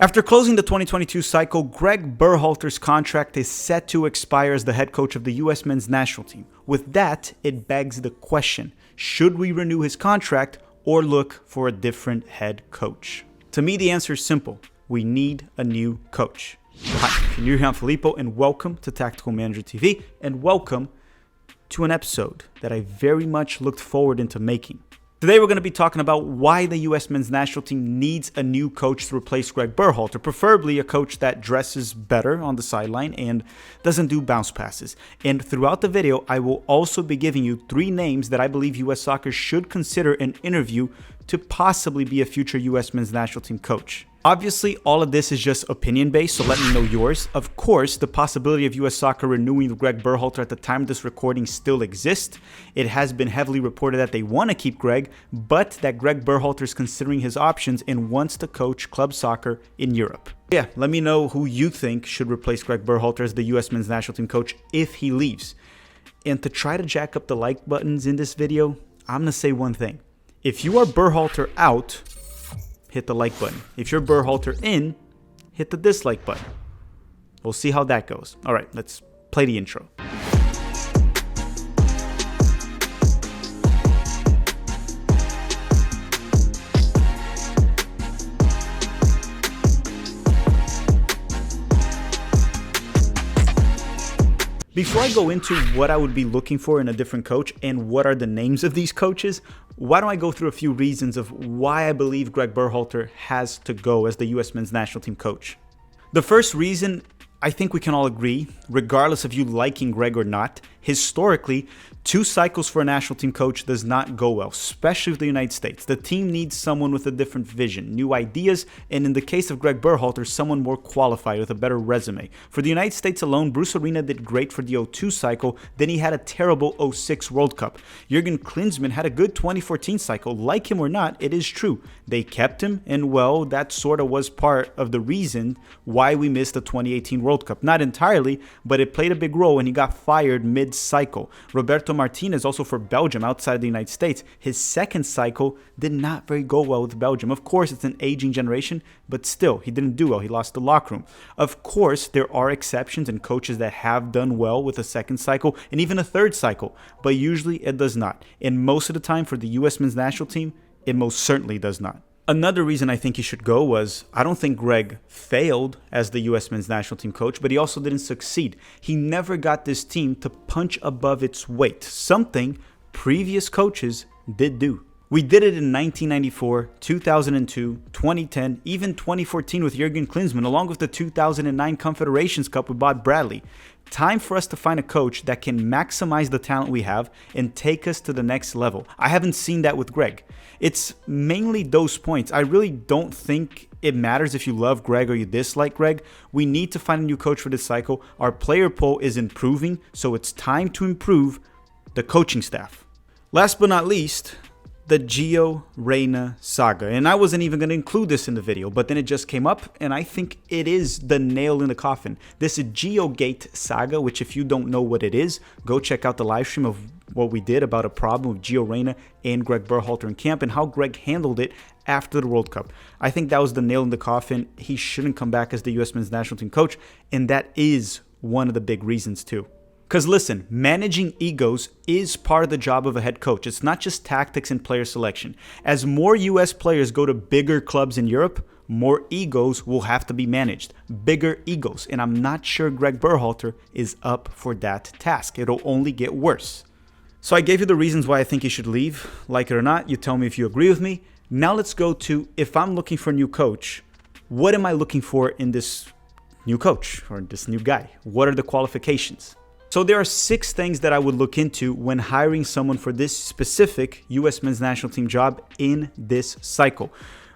After closing the 2022 cycle, Gregg Berhalter's contract is set to expire as the head coach of the U.S. men's national team. With that, it begs the question, should we renew his contract or look for a different head coach? To me, the answer is simple. We need a new coach. Hi, I'm Julian Filippo, and welcome to Tactical Manager TV, and welcome to an episode that I very much looked forward into making. Today we're going to be talking about why the U.S. men's national team needs a new coach to replace Gregg Berhalter, preferably a coach that dresses better on the sideline and doesn't do bounce passes. And throughout the video, I will also be giving you 3 names that I believe U.S. soccer should consider an interview to possibly be a future U.S. men's national team coach. Obviously, all of this is just opinion-based, so let me know yours. Of course, the possibility of U.S. soccer renewing Gregg Berhalter at the time of this recording still exists. It has been heavily reported that they want to keep Gregg, but that Gregg Berhalter is considering his options and wants to coach club soccer in Europe. Yeah, let me know who you think should replace Gregg Berhalter as the U.S. men's national team coach if he leaves. And to try to jack up the like buttons in this video, I'm going to say one thing. If you are Berhalter out, hit the like button. If you're Berhalter in, hit the dislike button. We'll see how that goes. All right, let's play the intro. Before I go into what I would be looking for in a different coach and what are the names of these coaches, why don't I go through a few reasons of why I believe Gregg Berhalter has to go as the U.S. men's national team coach. The first reason, I think we can all agree, regardless of you liking Gregg or not, historically, 2 cycles for a national team coach does not go well, especially with the United States. The team needs someone with a different vision, new ideas, and in the case of Gregg Berhalter, someone more qualified with a better resume. For the United States alone, Bruce Arena did great for the 02 cycle, then he had a terrible 06 World Cup. Jurgen Klinsmann had a good 2014 cycle. Like him or not, it is true. They kept him, and well, that sort of was part of the reason why we missed the 2018 World Cup. Not entirely, but it played a big role, and he got fired mid-cycle. Roberto Martinez, also for Belgium outside the United States, his second cycle did not very go well with Belgium. Of course, it's an aging generation, but still, he didn't do well. He lost the locker room. Of course, there are exceptions and coaches that have done well with a second cycle and even a third cycle, but usually it does not. And most of the time for the U.S. men's national team, it most certainly does not. Another reason I think he should go was, I don't think Gregg failed as the U.S. men's national team coach, but he also didn't succeed. He never got this team to punch above its weight, something previous coaches did do. We did it in 1994, 2002, 2010, even 2014 with Jurgen Klinsmann, along with the 2009 Confederations Cup with Bob Bradley. Time for us to find a coach that can maximize the talent we have and take us to the next level. I haven't seen that with Gregg. It's mainly those points. I really don't think it matters if you love Gregg or you dislike Gregg. We need to find a new coach for this cycle. Our player pool is improving, so it's time to improve the coaching staff. Last but not least, the Gio Reyna saga. And I wasn't even going to include this in the video, but then it just came up, and I think it is the nail in the coffin. This is GioGate saga, which if you don't know what it is, go check out the live stream of what we did about a problem with Gio Reyna and Gregg Berhalter in camp and how Gregg handled it after the World Cup. I think that was the nail in the coffin. He shouldn't come back as the U.S. men's national team coach, and that is one of the big reasons too. Because listen, managing egos is part of the job of a head coach. It's not just tactics and player selection. As more U.S. players go to bigger clubs in Europe, more egos will have to be managed. Bigger egos. And I'm not sure Gregg Berhalter is up for that task. It'll only get worse. So I gave you the reasons why I think he should leave. Like it or not, you tell me if you agree with me. Now let's go to, if I'm looking for a new coach, what am I looking for in this new coach or this new guy? What are the qualifications? So there are 6 things that I would look into when hiring someone for this specific U.S. men's national team job in this cycle.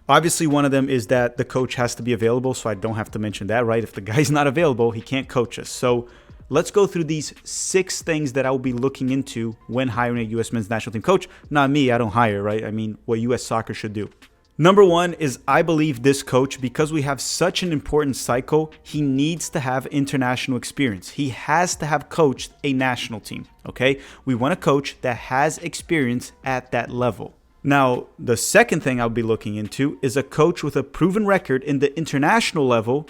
Obviously, one of them is that the coach has to be available, so I don't have to mention that, right? If the guy's not available, he can't coach us. So let's go through these 6 things that I will be looking into when hiring a U.S. men's national team coach. Not me, I don't hire, right? I mean, what U.S. soccer should do. Number 1 is I believe this coach, because we have such an important cycle, he needs to have international experience. He has to have coached a national team, okay? We want a coach that has experience at that level. Now, the second thing I'll be looking into is a coach with a proven record in the international level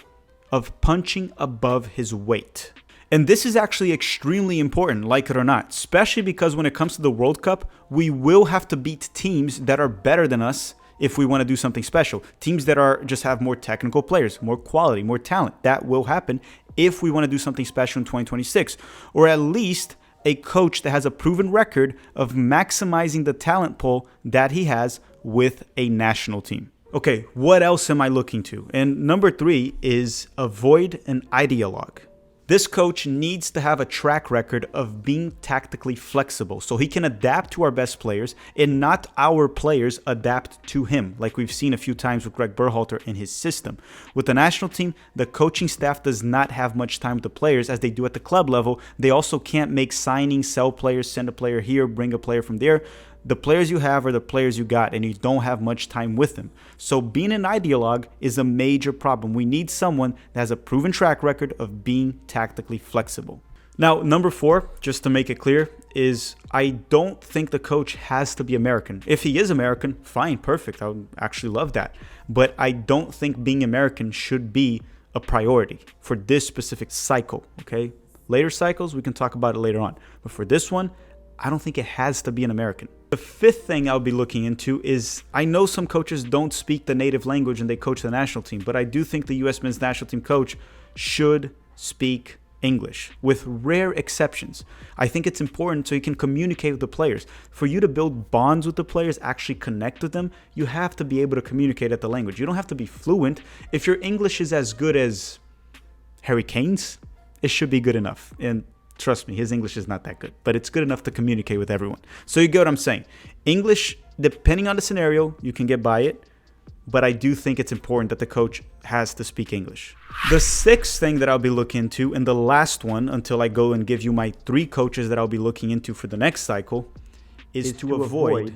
of punching above his weight. And this is actually extremely important, like it or not, especially because when it comes to the World Cup, we will have to beat teams that are better than us if we want to do something special. Teams that are just have more technical players, more quality, more talent. That will happen if we want to do something special in 2026. Or at least a coach that has a proven record of maximizing the talent pool that he has with a national team. Okay, what else am I looking to? And number 3 is avoid an ideologue. This coach needs to have a track record of being tactically flexible so he can adapt to our best players and not our players adapt to him, like we've seen a few times with Gregg Berhalter in his system. With the national team, the coaching staff does not have much time with the players as they do at the club level. They also can't make signings, sell players, send a player here, bring a player from there. The players you have are the players you got, and you don't have much time with them. So being an ideologue is a major problem. We need someone that has a proven track record of being tactically flexible. Now, number 4, just to make it clear, is I don't think the coach has to be American. If he is American, fine, perfect. I would actually love that. But I don't think being American should be a priority for this specific cycle, okay? Later cycles, we can talk about it later on. But for this one, I don't think it has to be an American. The 5th thing I'll be looking into is I know some coaches don't speak the native language and they coach the national team, but I do think the US men's national team coach should speak English, with rare exceptions. I think it's important so you can communicate with the players. For you to build bonds with the players, actually connect with them, you have to be able to communicate at the language. You don't have to be fluent. If your English is as good as Harry Kane's, it should be good enough. And trust me, his English is not that good, but it's good enough to communicate with everyone. So you get what I'm saying. English, depending on the scenario, you can get by it, but I do think it's important that the coach has to speak English. The 6th thing that I'll be looking into, and the last one until I go and give you my 3 coaches that I'll be looking into for the next cycle, is to avoid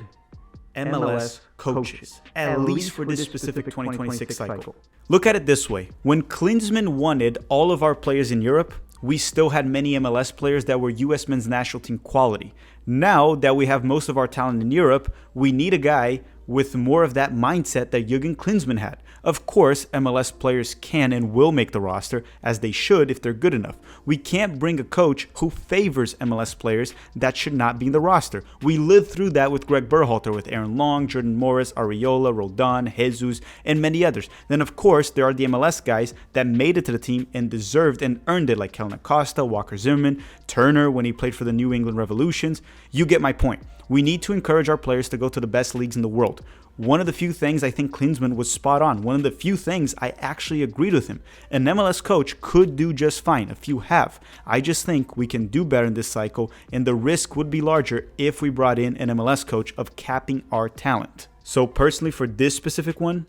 MLS coaches, at least for this specific 2026 cycle. Look at it this way. When Klinsmann wanted all of our players in Europe, we still had many MLS players that were US men's national team quality. Now that we have most of our talent in Europe, we need a guy with more of that mindset that Jürgen Klinsmann had. Of course, MLS players can and will make the roster, as they should if they're good enough. We can't bring a coach who favors MLS players that should not be in the roster. We lived through that with Gregg Berhalter, with Aaron Long, Jordan Morris, Arriola, Roldan, Jesus, and many others. Then, of course, there are the MLS guys that made it to the team and deserved and earned it, like Kellen Acosta, Walker Zimmerman, Turner when he played for the New England Revolutions. You get my point. We need to encourage our players to go to the best leagues in the world. One of the few things I think Klinsmann was spot on. One of the few things I actually agreed with him. An MLS coach could do just fine. A few have. I just think we can do better in this cycle, and the risk would be larger if we brought in an MLS coach of capping our talent. So personally, for this specific one,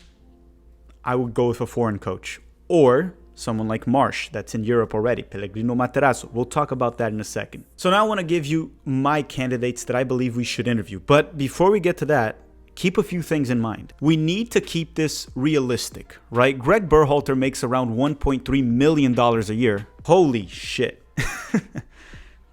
I would go with a foreign coach. Or someone like Marsh, that's in Europe already, Pellegrino Materazzo. We'll talk about that in a second. So now I want to give you my candidates that I believe we should interview. But before we get to that, keep a few things in mind. We need to keep this realistic, right? Gregg Berhalter makes around $1.3 million a year. Holy shit.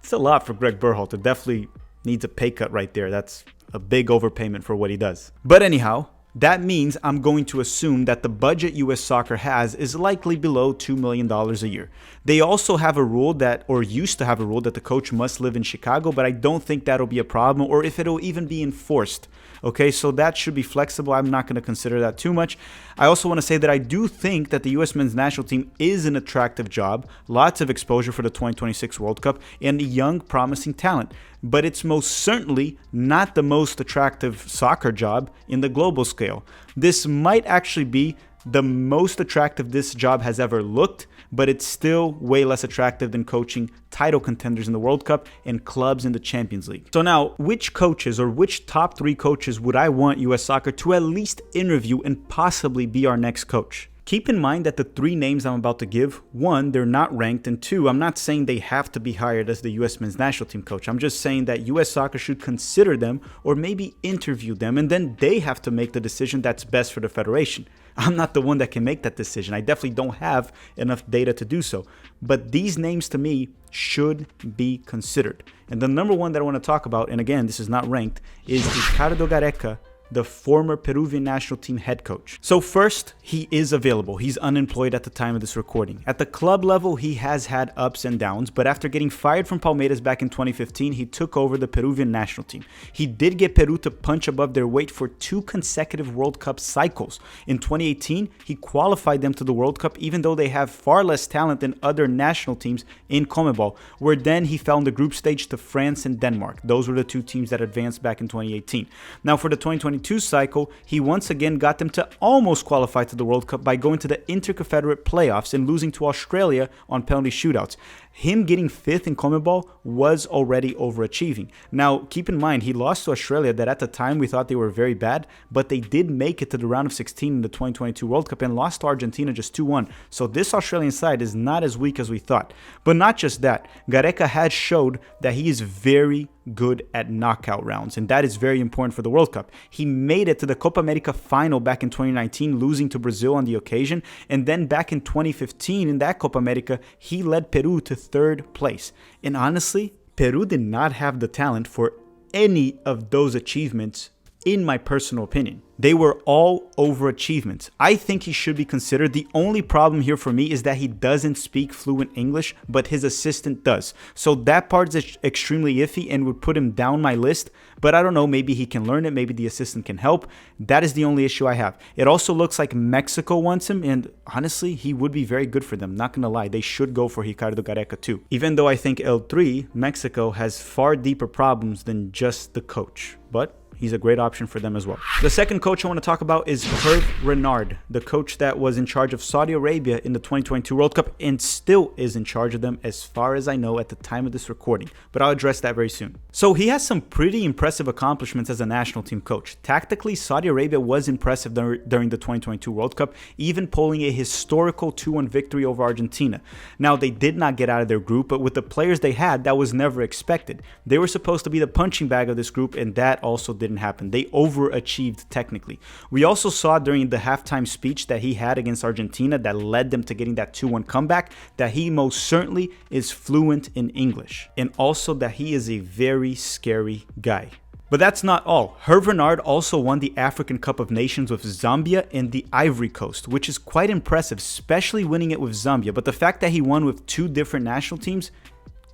It's a lot for Gregg Berhalter. Definitely needs a pay cut right there. That's a big overpayment for what he does. But anyhow, that means I'm going to assume that the budget US Soccer has is likely below $2 million a year. They also have a rule that, or used to have a rule that the coach must live in Chicago, but I don't think that'll be a problem or if it'll even be enforced. Okay, so that should be flexible. I'm not going to consider that too much. I also want to say that I do think that the US men's national team is an attractive job, lots of exposure for the 2026 World Cup, and young, promising talent. But it's most certainly not the most attractive soccer job in the global scale. This might actually be the most attractive this job has ever looked, but it's still way less attractive than coaching title contenders in the World Cup and clubs in the Champions League. So now, which coaches or which top 3 coaches would I want US Soccer to at least interview and possibly be our next coach? Keep in mind that the 3 names I'm about to give, 1, they're not ranked, and 2, I'm not saying they have to be hired as the US men's national team coach. I'm just saying that US Soccer should consider them or maybe interview them, and then they have to make the decision that's best for the federation. I'm not the one that can make that decision. I definitely don't have enough data to do so. But these names to me should be considered. And the number 1 that I want to talk about, and again, this is not ranked, is Ricardo Gareca the former Peruvian national team head coach. So first, he is available. He's unemployed at the time of this recording. At the club level, he has had ups and downs, but after getting fired from Palmeiras back in 2015, he took over the Peruvian national team. He did get Peru to punch above their weight for 2 consecutive World Cup cycles. In 2018, he qualified them to the World Cup even though they have far less talent than other national teams in CONMEBOL, where then he fell in the group stage to France and Denmark. Those were the 2 teams that advanced back in 2018. Now for the 2022 cycle, he once again got them to almost qualify to the World Cup by going to the Interconfederate playoffs and losing to Australia on penalty shootouts. Him getting 5th in CONMEBOL was already overachieving. Now, keep in mind, he lost to Australia that at the time we thought they were very bad, but they did make it to the round of 16 in the 2022 World Cup and lost to Argentina just 2-1. So this Australian side is not as weak as we thought. But not just that, Gareca has showed that he is very good at knockout rounds, and that is very important for the World Cup. He made it to the Copa America final back in 2019, losing to Brazil on the occasion, and then back in 2015 in that Copa America, he led Peru to 3rd place. And honestly, Peru did not have the talent for any of those achievements, in my personal opinion. They were all overachievements. I think he should be considered. The only problem here for me is that he doesn't speak fluent English, but his assistant does. So that part is extremely iffy and would put him down my list. But I don't know, maybe he can learn it. Maybe the assistant can help. That is the only issue I have. It also looks like Mexico wants him, and honestly, he would be very good for them. Not gonna lie, they should go for Ricardo Gareca too. Even though I think L3, Mexico, has far deeper problems than just the coach. But he's a great option for them as well. The second coach I want to talk about is Hervé Renard, the coach that was in charge of Saudi Arabia in the 2022 World Cup and still is in charge of them as far as I know at the time of this recording, but I'll address that very soon. So he has some pretty impressive accomplishments as a national team coach. Tactically, Saudi Arabia was impressive during the 2022 World Cup, even pulling a historical 2-1 victory over Argentina. Now, they did not get out of their group, but with the players they had, that was never expected. They were supposed to be the punching bag of this group, and that also didn't happen. They overachieved technically. We also saw during the halftime speech that he had against Argentina that led them to getting that 2-1 comeback that he most certainly is fluent in English, and also that he is a very scary guy. But that's not all. Hervé Renard also won the African Cup of Nations with Zambia and the Ivory Coast, which is quite impressive, especially winning it with Zambia. But the fact that he won with 2 different national teams,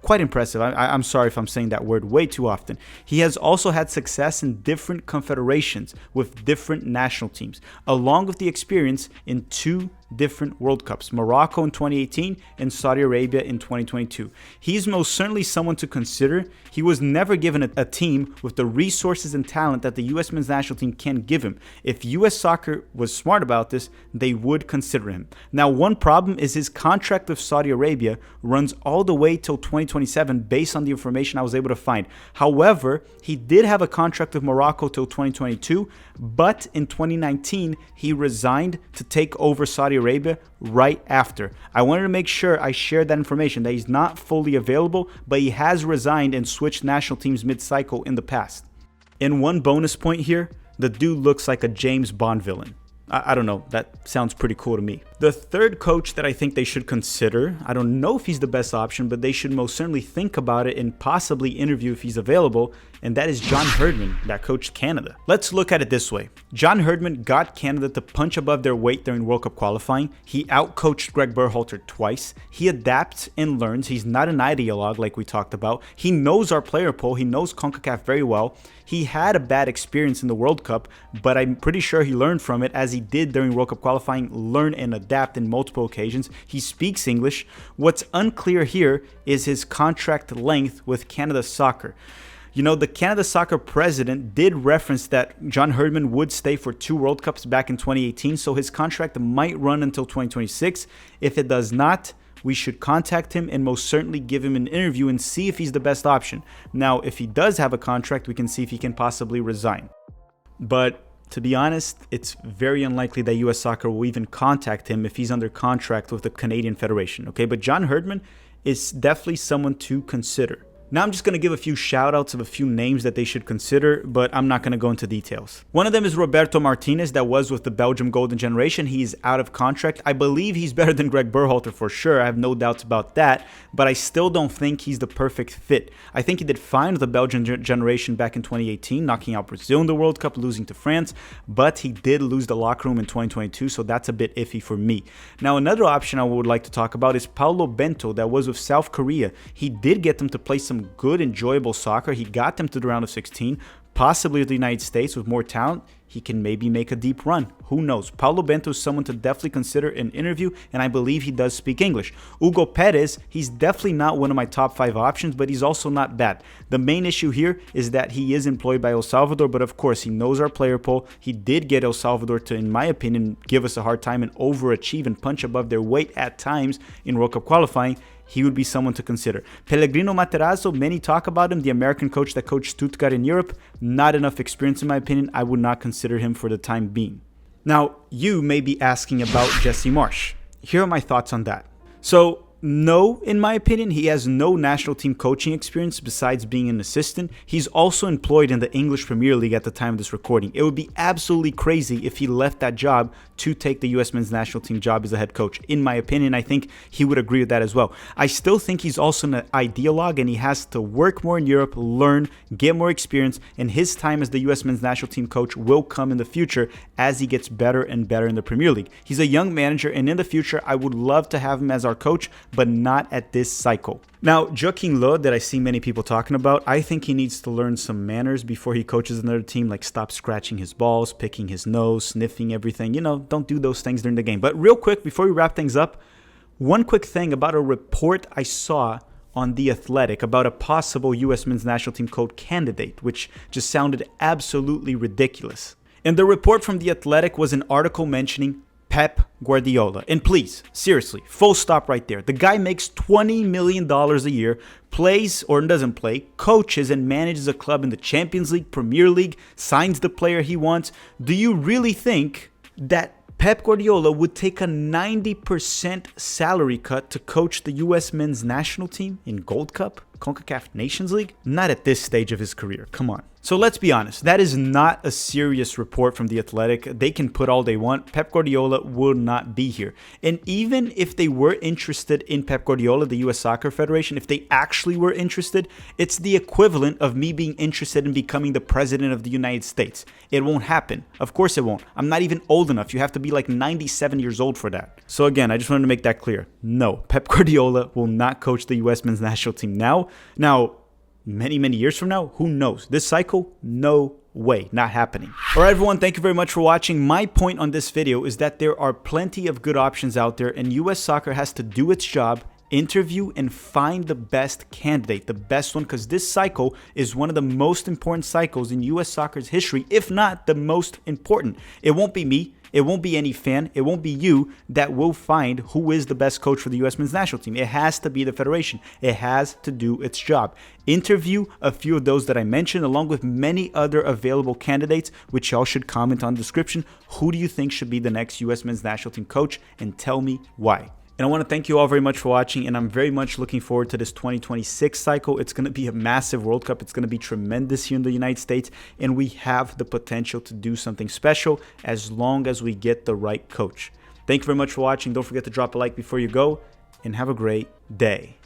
quite impressive. I'm sorry if I'm saying that word way too often. He has also had success in different confederations with different national teams, along with the experience in 2 different World Cups, Morocco in 2018 and Saudi Arabia in 2022. He's most certainly someone to consider. He was never given a team with the resources and talent that the U.S. men's national team can give him. If U.S. soccer was smart about this, they would consider him. Now, one problem is his contract with Saudi Arabia runs all the way till 2027 based on the information I was able to find. However, he did have a contract with Morocco till 2022, but in 2019, he resigned to take over Saudi Arabia right after. I wanted to make sure I shared that information, that he's not fully available, but he has resigned and switched national teams mid-cycle in the past. And one bonus point here, the dude looks like a James Bond villain. I don't know, that sounds pretty cool to me. The third coach that I think they should consider, I don't know if he's the best option, but they should most certainly think about it and possibly interview if he's available, and that is John Herdman, that coached Canada. Let's look at it this way. John Herdman got Canada to punch above their weight during World Cup qualifying. He outcoached Gregg Berhalter twice. He adapts and learns. He's not an ideologue like we talked about. He knows our player pool. He knows CONCACAF very well. He had a bad experience in the World Cup, but I'm pretty sure he learned from it, as he did during World Cup qualifying, learn and adapt in multiple occasions. He speaks English. What's unclear here is his contract length with Canada Soccer. You know, the Canada Soccer president did reference that John Herdman would stay for 2 World Cups back in 2018, so his contract might run until 2026. If it does not, we should contact him and most certainly give him an interview and see if he's the best option. Now, if he does have a contract, we can see if he can possibly resign. But to be honest, it's very unlikely that US Soccer will even contact him if he's under contract with the Canadian Federation, okay? But John Herdman is definitely someone to consider. Now I'm just going to give a few shout outs of a few names that they should consider, but I'm not going to go into details. One of them is Roberto Martinez, that was with the Belgium Golden Generation. He's out of contract. I believe he's better than Gregg Berhalter for sure. I have no doubts about that, but I still don't think he's the perfect fit. I think he did fine with the Belgian generation back in 2018, knocking out Brazil in the World Cup, losing to France, but he did lose the locker room in 2022, so that's a bit iffy for me. Now, another option I would like to talk about is Paulo Bento, that was with South Korea. He did get them to play some good, enjoyable soccer. He got them to the round of 16, possibly with the United States with more talent. He can maybe make a deep run. Who knows? Paulo Bento is someone to definitely consider in interview, and I believe he does speak English. Hugo Perez, he's definitely not one of my top 5 options, but he's also not bad. The main issue here is that he is employed by El Salvador, but of course, he knows our player pool. He did get El Salvador to, in my opinion, give us a hard time and overachieve and punch above their weight at times in World Cup qualifying. He would be someone to consider. Pellegrino Materazzo, many talk about him, the American coach that coached Stuttgart in Europe. Not enough experience in my opinion. I would not consider him for the time being. Now, you may be asking about Jesse Marsch. Here are my thoughts on that. So, no, in my opinion, he has no national team coaching experience besides being an assistant. He's also employed in the English Premier League at the time of this recording. It would be absolutely crazy if he left that job to take the U.S. men's national team job as a head coach. In my opinion, I think he would agree with that as well. I still think he's also an ideologue, and he has to work more in Europe, learn, get more experience, and his time as the U.S. men's national team coach will come in the future as he gets better and better in the Premier League. He's a young manager, and in the future, I would love to have him as our coach, but not at this cycle. Now, Joaquin Low, that I see many people talking about, I think he needs to learn some manners before he coaches another team, like stop scratching his balls, picking his nose, sniffing everything. You know, don't do those things during the game. But real quick, before we wrap things up, one quick thing about a report I saw on The Athletic about a possible U.S. men's national team coach candidate, which just sounded absolutely ridiculous. And the report from The Athletic was an article mentioning Pep Guardiola. And please, seriously, full stop right there. The guy makes $20 million a year, plays or doesn't play, coaches and manages a club in the Champions League, Premier League, signs the player he wants. Do you really think that Pep Guardiola would take a 90% salary cut to coach the U.S. men's national team in Gold Cup, CONCACAF Nations League? Not at this stage of his career. Come on. So let's be honest, that is not a serious report from The Athletic. They can put all they want. Pep Guardiola will not be here. And even if they were interested in Pep Guardiola, the U.S. Soccer Federation, if they actually were interested, it's the equivalent of me being interested in becoming the president of the United States. It won't happen. Of course it won't. I'm not even old enough. You have to be like 97 years old for that. So again, I just wanted to make that clear. No, Pep Guardiola will not coach the U.S. men's national team now. Now, many years from now, who knows? This cycle, no way, not happening. All right, everyone, thank you very much for watching. My point on this video is that there are plenty of good options out there, and US Soccer has to do its job, interview and find the best candidate, the best one, because this cycle is one of the most important cycles in US Soccer's history, if not the most important. It won't be me. It won't be any fan. It won't be you that will find who is the best coach for the U.S. men's national team. It has to be the federation. It has to do its job. Interview a few of those that I mentioned, along with many other available candidates, which y'all should comment on the description. Who do you think should be the next U.S. men's national team coach? And tell me why. And I want to thank you all very much for watching, and I'm very much looking forward to this 2026 cycle. It's going to be a massive World Cup. It's going to be tremendous here in the United States, and we have the potential to do something special as long as we get the right coach. Thank you very much for watching. Don't forget to drop a like before you go, and have a great day.